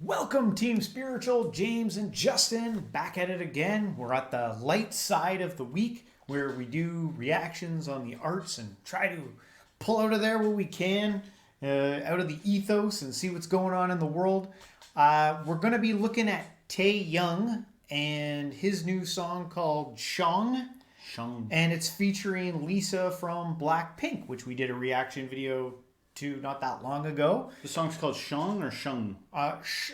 Welcome Team Spiritual, James and Justin, back at it again. We're at the light side of the week where we do reactions on the arts and try to pull out of there what we can, out of the ethos and see what's going on in the world. We're going to be looking at Taeyang and his new song called Shoong. And it's featuring Lisa from Blackpink, which we did a reaction video to not that long ago. The song's called Shoong or Shoong?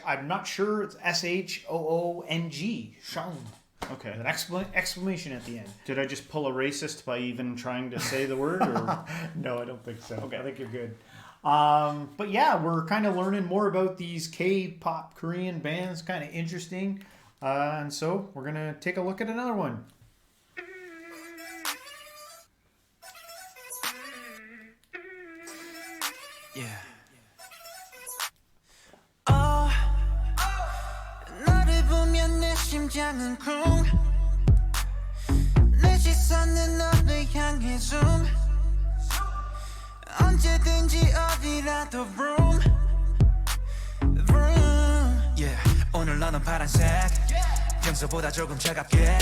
I'm not sure. It's S-H-O-O-N-G. Shoong. Okay. With an exclamation at the end. Did I just pull a racist by even trying to say the word? Or? No, I don't think so. Okay. I think you're good. But yeah, we're kind of learning more about these K-pop Korean bands. Kind of interesting. And so we're going to take a look at another one. Yeah. 너를 보면 내 심장은 쿵 내 시선은 너를 향해 zoom 언제든지 어디라도 room Yeah. 오늘 너는 파란색 평소보다 조금 차갑게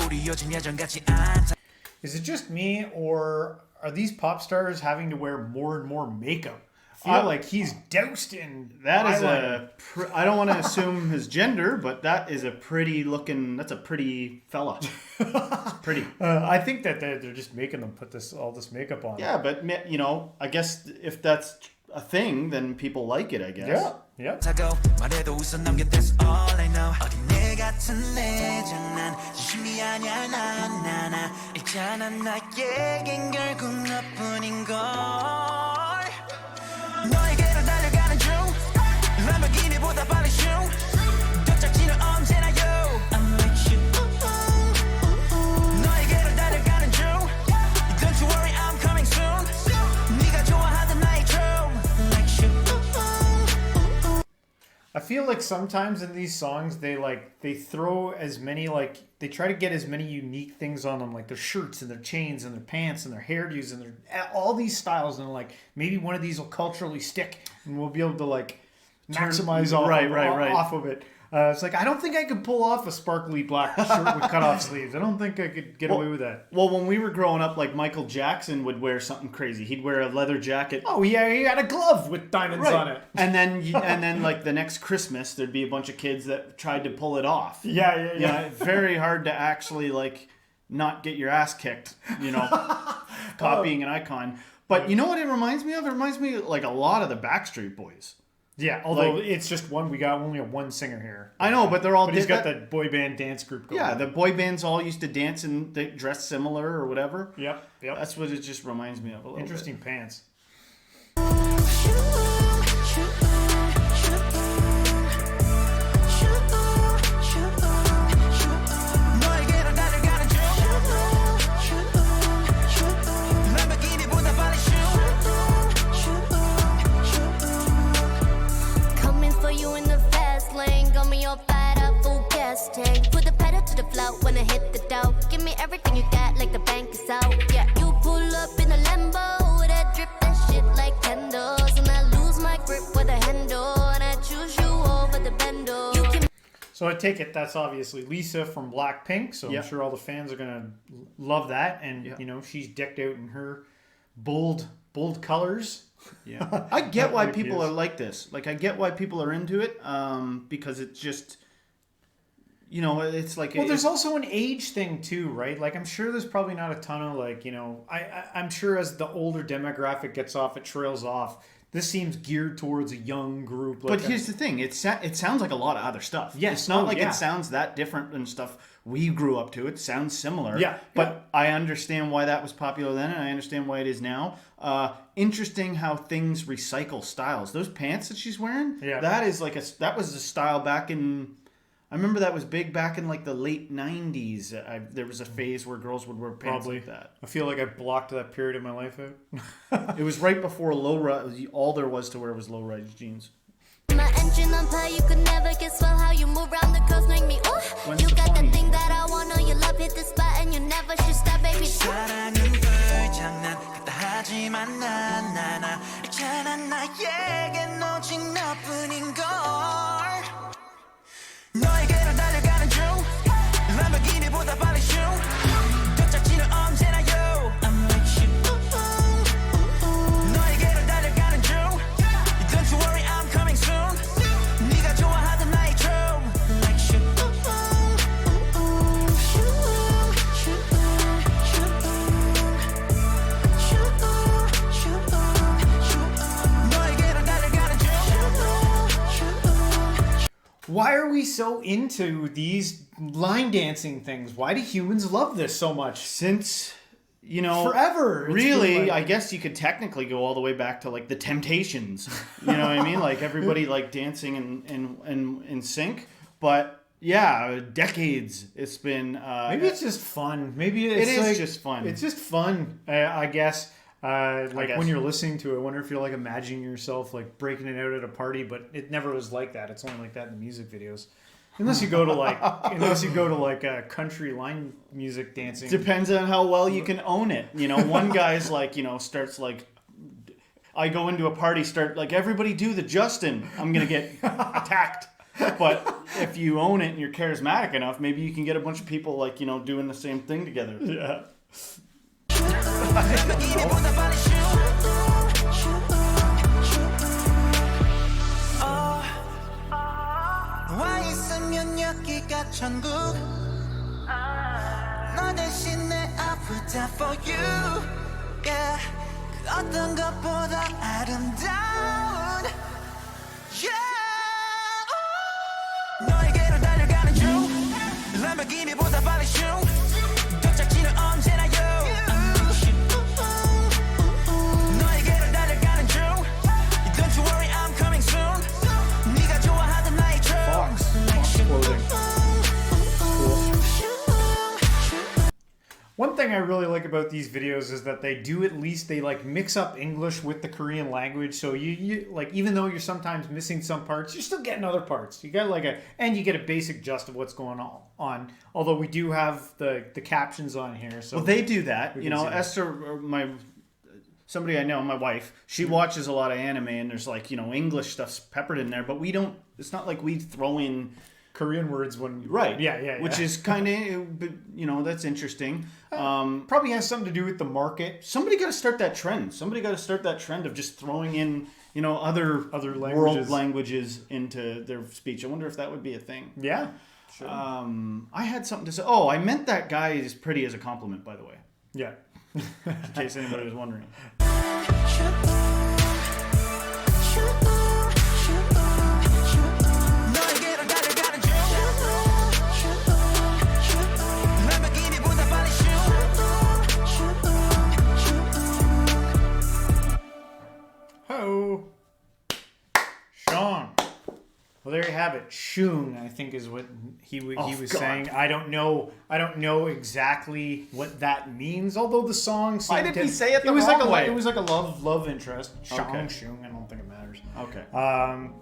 우리 요즘 예전같지 않다. Is it just me, or are these pop stars having to wear more and more makeup? I feel like he's doused in That is eyeliner. I don't want to assume his gender, but that is a pretty looking, that's a pretty fella. It's pretty. I think that they're just making them put all this makeup on. Yeah, but you know, I guess if that's a thing, then people like it, I guess. Yeah. Yeah. 자고 말해도 웃어 넘겨 that's all I know 어린애 같은 내 장난 진심이 아니야 나 있잖아 나에겐 결국 너뿐인걸 너에게로 달려가는 중 람보르기니보다 빨리 슝 도착지는 언제나 you I'm with you 너에게로 달려가는 중 Don't you worry I'm coming soon 네가 좋아하던 나의 true like you I feel like sometimes in these songs they throw as many they try to get as many unique things on them, like their shirts and their chains and their pants and their hairdos and their all these styles, and maybe one of these will culturally stick and we'll be able to maximize off of it. It's like I don't think I could pull off a sparkly black shirt with cut-off sleeves. I don't think I could get away with that. Well, when we were growing up, like Michael Jackson would wear something crazy. He'd wear a leather jacket. Oh yeah, he had a glove with diamonds on it. And then like the next Christmas, thered be a bunch of kids that tried to pull it off. Yeah. Very hard to actually not get your ass kicked, copying an icon. But you know what it reminds me of? It reminds me like a lot of the Backstreet Boys. Yeah, although it's just one. We got only one singer here. I know, but they're all. But he's got the boy band dance group going. Yeah, the boy bands all used to dance and they dress similar or whatever. Yep. That's what it just reminds me of a little Interesting bit. pants. Put the pedal to the floor when I hit the dough. Give me everything you got, like the bank is out. Yeah, you pull up in a Lambo, that drip that shit like candles, and I lose my grip with a handle, and I choose you over the bando. So I take it that's obviously Lisa from Blackpink. So I'm sure all the fans are gonna love that, and she's decked out in her bold colors. Yeah, I get why people are like this. Like I get why people are into it, because it's just. It's like... Well, there's also an age thing too, right? Like, I'm sure there's probably not a ton of, I'm sure as the older demographic gets off, it trails off. This seems geared towards a young group. But here's the thing. It sounds like a lot of other stuff. Yeah, it's not it sounds that different than stuff we grew up to. It sounds similar. Yeah. But I understand why that was popular then, and I understand why it is now. Interesting how things recycle styles. Those pants that she's wearing, that was a style back in... I remember that was big back in the late 90s. There was a phase where girls would wear pants like that. I feel like I blocked that period of my life out. It was right before low-rise. All there was to wear was low-rise jeans. My engine on fire, you could never guess well how you move around the coast, make me ooh. You got the thing that I want, know you love, hit the spot and you never should stop, baby. 사랑은 불장난, 갖다 하지만 난 있잖아 나에겐 오직 너뿐인 걸. Why are we so into these line dancing things? Why do humans love this so much? Since, you know, forever. Really, I guess you could technically go all the way back to like the Temptations. You know what I mean? Like everybody like dancing in sync. But yeah, decades it's been. Maybe it's just fun. Maybe it is just fun. It's just fun, I guess. When you're listening to it, I wonder if you're like imagining yourself like breaking it out at a party, but it never was like that. It's only like that in the music videos. Unless you go to like country line music dancing. Depends on how well you can own it. You know, one guy's like, you know, starts like, I go into a party, start like, everybody do the Justin. I'm going to get attacked. But if you own it and you're charismatic enough, maybe you can get a bunch of people like, you know, doing the same thing together. Yeah. 와 있으면 여기가 천국 너 대신 내 아프다 for you yeah 그 어떤 것보다 아름다운 yeah 너에게로 달려가는 중 람보르기니보다 빨리 슝 도착지는 언제나 you 너에게로 달려가는 중 Don't you worry I'm coming soon 네가 좋아하던 나의 One thing I really like about these videos is that they do at least they like mix up English with the Korean language. So you like even though you're sometimes missing some parts, you're still getting other parts. You got and you get a basic gist of what's going on. Although we do have the captions on here. So well, they do that. You know, Esther, somebody I know, my wife, she watches a lot of anime, and there's like, you know, English stuff's peppered in there, but we don't. It's not like we throw in Korean words when right, yeah. Which is kind of, you know, that's interesting. Probably has something to do with the market. Somebody got to start that trend. Somebody got to start that trend of just throwing in, you know, other languages. World languages into their speech. I wonder if that would be a thing. Yeah. Sure. I had something to say. Oh, I meant that guy is pretty as a compliment, by the way. Yeah. In case anybody was wondering. Ho! Shoong. Well, there you have it. Shoong, I think, is what he was saying. I don't know exactly what that means. Although the song seemed Why did he say it the was wrong like way? It was like a love interest. Shoong, Okay. Shoong. I don't think it matters. Okay.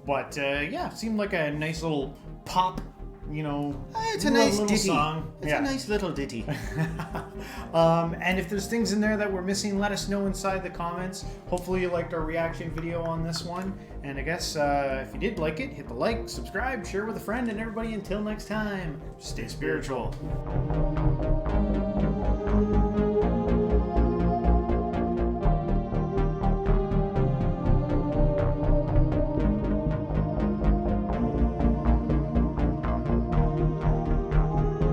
But yeah, it seemed like a nice little pop. You know, it's a nice little ditty. song. It's a nice little ditty. And if there's things in there that we're missing, let us know inside the comments. Hopefully you liked our reaction video on this one. And I guess if you did like it, hit the like, subscribe, share with a friend, and everybody until next time, stay spiritual.